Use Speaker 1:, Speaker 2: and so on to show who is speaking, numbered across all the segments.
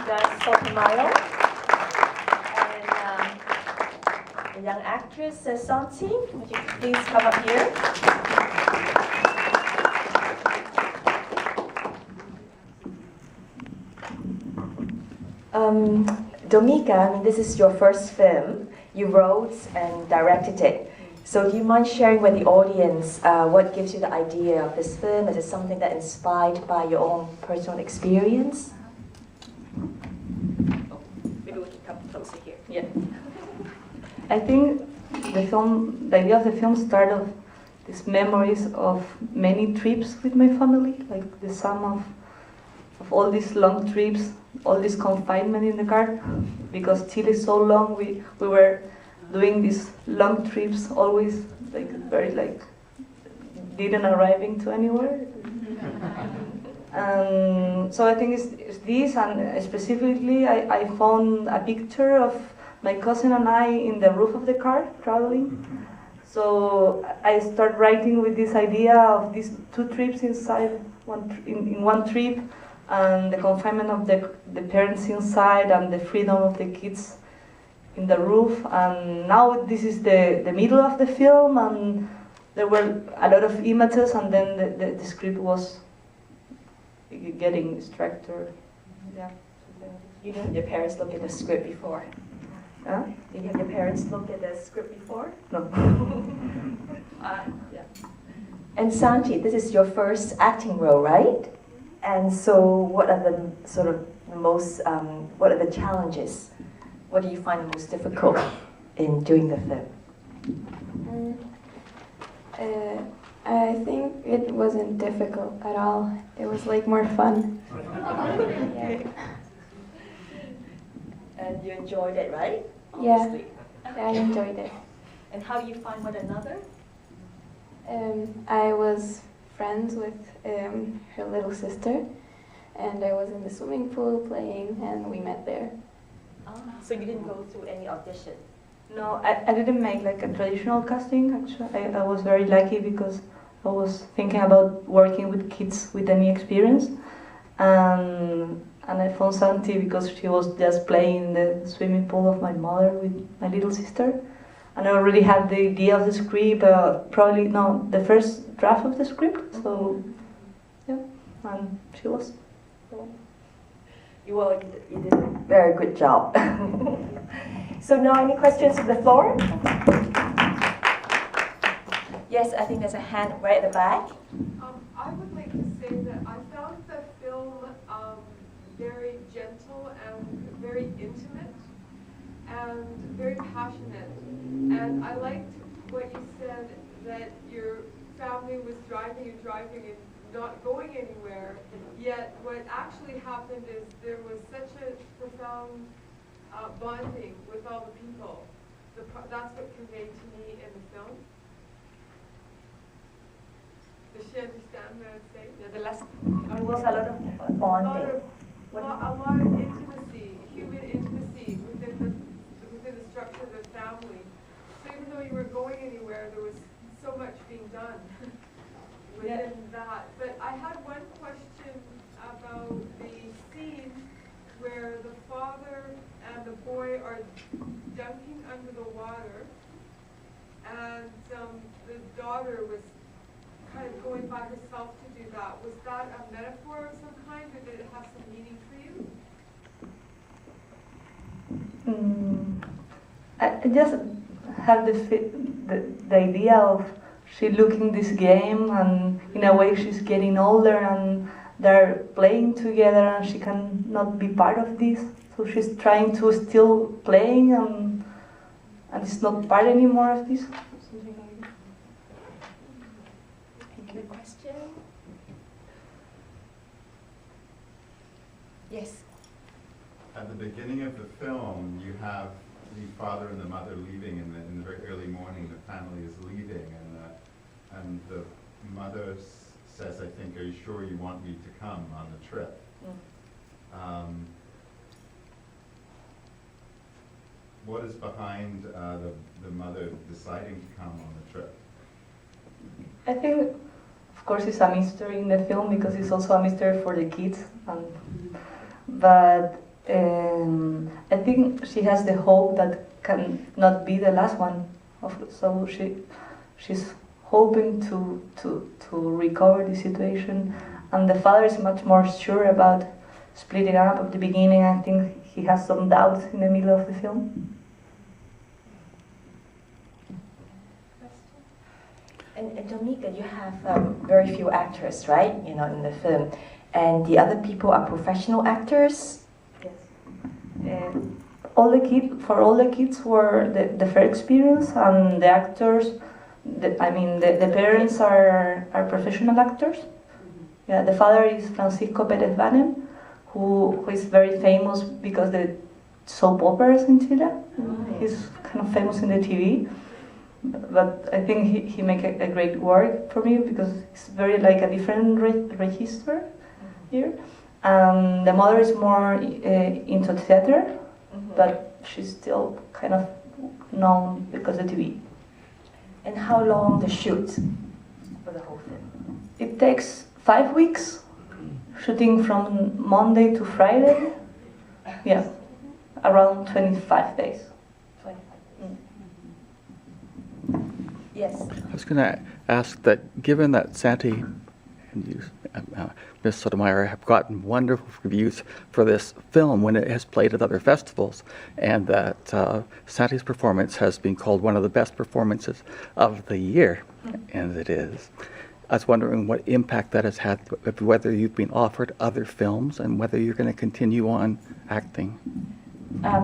Speaker 1: Dominga Sotomayor. And the young actress, Santi, would you please come up here? Dominga, I mean, this is your first film. You wrote and directed it. So do you mind sharing with the audience what gives you the idea of this film? Is it something that inspired by your own personal experience? Oh, maybe we can come closer here.
Speaker 2: Yeah. I think the idea of the film started of these memories of many trips with my family, like the sum of all these long trips, all this confinement in the car, because Chile is so long. We were doing these long trips, always didn't arriving to anywhere. So I think it's this, and specifically I found a picture of my cousin and I in the roof of the car traveling. So I start writing with this idea of these two trips inside in one trip, and the confinement of the parents inside and the freedom of the kids in the roof. And now this is the middle of the film, and there were a lot of images, and then the script was getting structured. Yeah.
Speaker 1: You know, your parents looked at the script before.
Speaker 2: Huh?
Speaker 1: Did your parents look at the script before?
Speaker 2: No.
Speaker 1: Yeah. And Santi, this is your first acting role, right? And so, what are the sort of the most? What are the challenges? What do you find most difficult in doing the film?
Speaker 3: I think it wasn't difficult at all. It was like more fun.
Speaker 1: Yeah. And you enjoyed it, right?
Speaker 3: Obviously. Yeah, I enjoyed it.
Speaker 1: And how do you find one another?
Speaker 3: I was friends with her little sister, and I was in the swimming pool playing, and we met there.
Speaker 1: So you didn't go through any audition?
Speaker 2: No, I didn't make like a traditional casting, actually. I was very lucky because I was thinking about working with kids with any experience. And I found Santi because she was just playing in the swimming pool of my mother with my little sister. And I already had the idea of the script, probably no, the first draft of the script. So, yeah, and she was.
Speaker 1: You did a very good job. So now, any questions from the floor? Yes, I think there's a hand right at the back.
Speaker 4: I would like to say that I found the film very gentle and very intimate and very passionate. And I liked what you said, that your family was driving and not going anywhere, yet what actually happened is there was such a profound bonding with all the people. That's what conveyed to me in the film. Does she understand what I'm saying?
Speaker 1: There was a lot of bonding.
Speaker 4: A lot of intimacy, human intimacy within the structure of the family. So even though you weren't going anywhere, there was so much being done within that. But I had one question about the scene where the father and the boy are dunking under the water, and the daughter was kind of going by herself to do that. Was that a metaphor of some kind, or did it have some meaning for you?
Speaker 2: I just have the idea of she looking this game, and in a way she's getting older and they're playing together and she cannot be part of this. So she's trying to still playing and it's not part anymore of this. Something like that.
Speaker 1: Any question? Yes.
Speaker 5: At the beginning of the film, you have the father and the mother leaving in the very early morning. The family is leaving, and the mother says, "I think, are you sure you want me to come on the trip?" What is behind the mother deciding to come on the trip?
Speaker 2: I think, of course, it's a mystery in the film because it's also a mystery for the kids. But I think she has the hope that can not be the last one. So she's hoping to recover the situation, and the father is much more sure about splitting up at the beginning. I think he has some doubts in the middle of the film.
Speaker 1: And Dominga, you have very few actors, right? You know, in the film, and the other people are professional actors.
Speaker 2: Yes. All the kids were the first experience, and the actors. The parents are professional actors. Yeah, the father is Francisco Pérez Banem, who is very famous because the soap operas in Chile. He's kind of famous in the TV. But I think he make a great work for me because it's very like a different register here. The mother is more into theater, but she's still kind of known because of TV.
Speaker 1: And how long the shoot for the whole film?
Speaker 2: It takes 5 weeks, shooting from Monday to Friday. Yeah, around 25 days.
Speaker 1: Yes.
Speaker 6: I was going to ask that, given that Santi and you, Ms. Sotomayor, have gotten wonderful reviews for this film when it has played at other festivals, and that Santi's performance has been called one of the best performances of the year, and it is. I was wondering what impact that has had, whether you've been offered other films and whether you're going to continue on acting.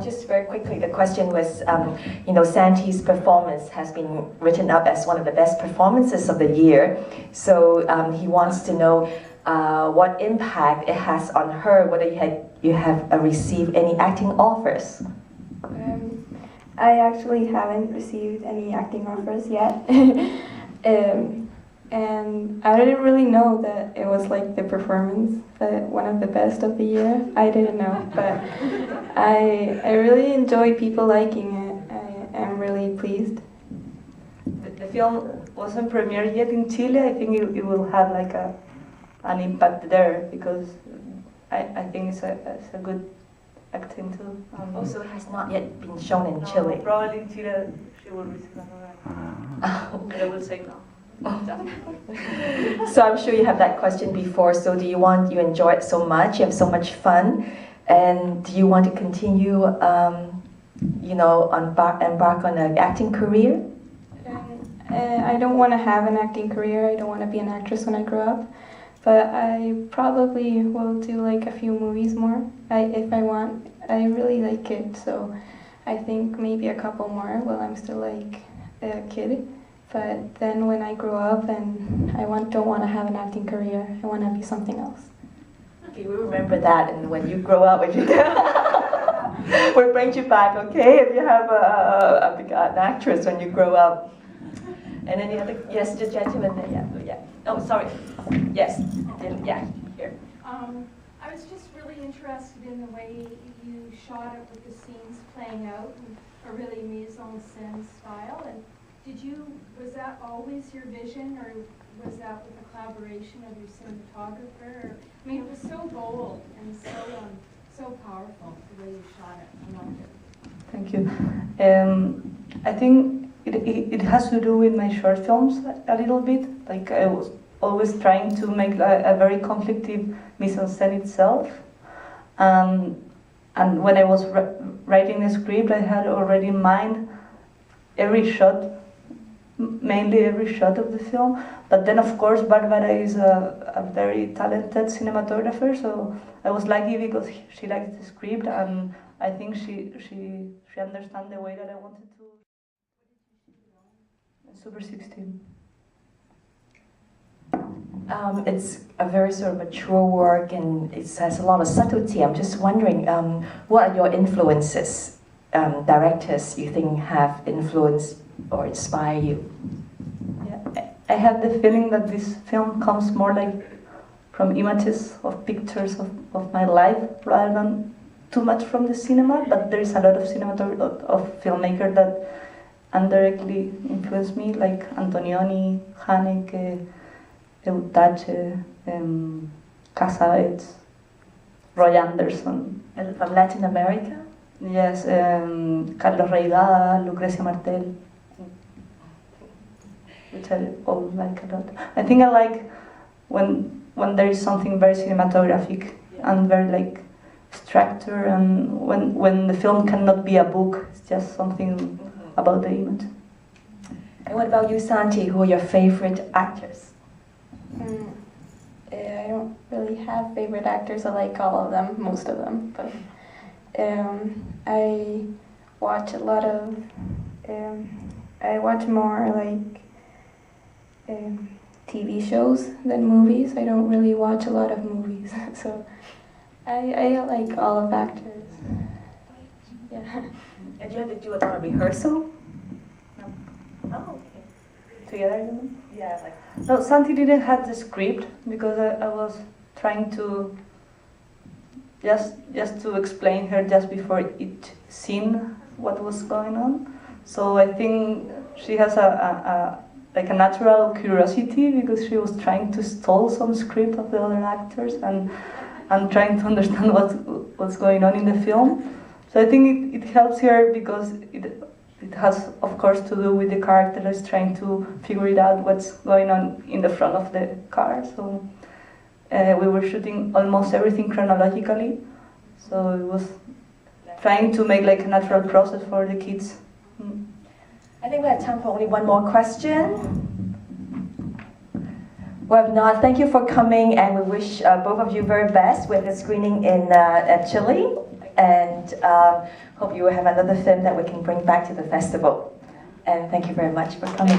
Speaker 1: Just very quickly, the question was, Santi's performance has been written up as one of the best performances of the year. So he wants to know what impact it has on her, whether you have received any acting offers.
Speaker 3: I actually haven't received any acting offers yet. And I didn't really know that it was like the performance, one of the best of the year. I didn't know, but I really enjoy people liking it. I'm really pleased.
Speaker 2: The film wasn't premiered yet in Chile. I think it will have like an impact there because I think it's a good acting too.
Speaker 1: Also, it has not yet been shown in Chile.
Speaker 2: Probably in Chile she will receive another. I will say no.
Speaker 1: So I'm sure you have that question before. So you enjoy it so much, you have so much fun, and do you want to continue, embark on an acting career?
Speaker 3: I don't want to have an acting career. I don't want to be an actress when I grow up, but I probably will do like a few movies more if I want. I really like it, so I think maybe a couple more while I'm still like a kid. But then when I grow up and don't want to have an acting career, I want to be something else.
Speaker 1: Okay, we remember that, and when you grow up, we'll bring you back, okay? If you have an actress when you grow up. And any other? Yes, the gentleman there, yeah. Oh, sorry. Yes, yeah, here.
Speaker 7: I was just really interested in the way you shot it with the scenes playing out in a really mise-en-scène style. And was that always your vision, or was that with a collaboration of your cinematographer? I mean, it was so bold and so powerful the way you shot it. I loved it.
Speaker 2: Thank you. I think it has to do with my short films a little bit. Like I was always trying to make a very conflictive mise-en-scène itself. And when I was writing the script, I had already in mind mainly every shot of the film. But then, of course, Barbara is a very talented cinematographer, so I was lucky because she liked the script, and I think she understands the way that I wanted to. Super 16.
Speaker 1: It's a very sort of mature work, and it has a lot of subtlety. I'm just wondering, what are your influences, directors you think have influenced or inspire you?
Speaker 2: Yeah, I have the feeling that this film comes more like from images of pictures of my life rather than too much from the cinema, but there is a lot of of filmmakers that indirectly influenced me, like Antonioni, Haneke, Eutache, Cassavetes. Roy Anderson.
Speaker 1: And from Latin America?
Speaker 2: Yes, Carlos Reigada, Lucrecia Martel, which I all like a lot. I think I like when there is something very cinematographic and very like structure, and when the film cannot be a book, it's just something about the image.
Speaker 1: And what about you, Santi? Who are your favorite actors?
Speaker 3: I don't really have favorite actors. I like all of them, most of them. But I watch a lot of. I watch more like TV shows than movies. I don't really watch a lot of movies, so I like all of actors. Yeah.
Speaker 1: And you had to do a lot of rehearsal? No. Oh, okay.
Speaker 2: Together?
Speaker 1: Yeah, like.
Speaker 2: No, Santi didn't have the script because I was trying to just to explain her just before each scene what was going on. So I think she has a like a natural curiosity because she was trying to stall some script of the other actors and trying to understand what's going on in the film. So I think it helps her because it has, of course, to do with the characters trying to figure it out what's going on in the front of the car. So we were shooting almost everything chronologically. So it was trying to make like a natural process for the kids.
Speaker 1: I think we have time for only one more question. Well, if not, thank you for coming, and we wish both of you very best with the screening in Chile, and hope you will have another film that we can bring back to the festival. And thank you very much for coming.